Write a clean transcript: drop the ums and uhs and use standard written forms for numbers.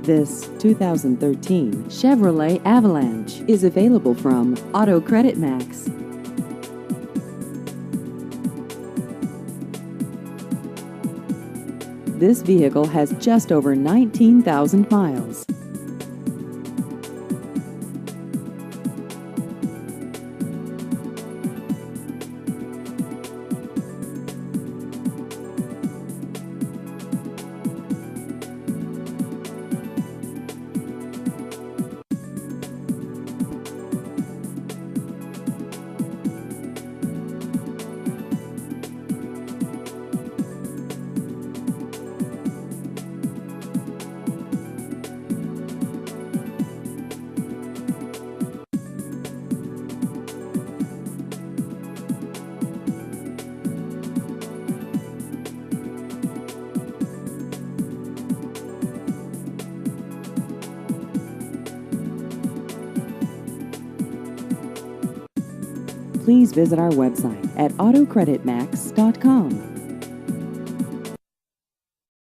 This 2013 Chevrolet Avalanche is available from Auto Credit Max. This vehicle has just over 19,000 miles. Please visit our website at autocreditmax.com.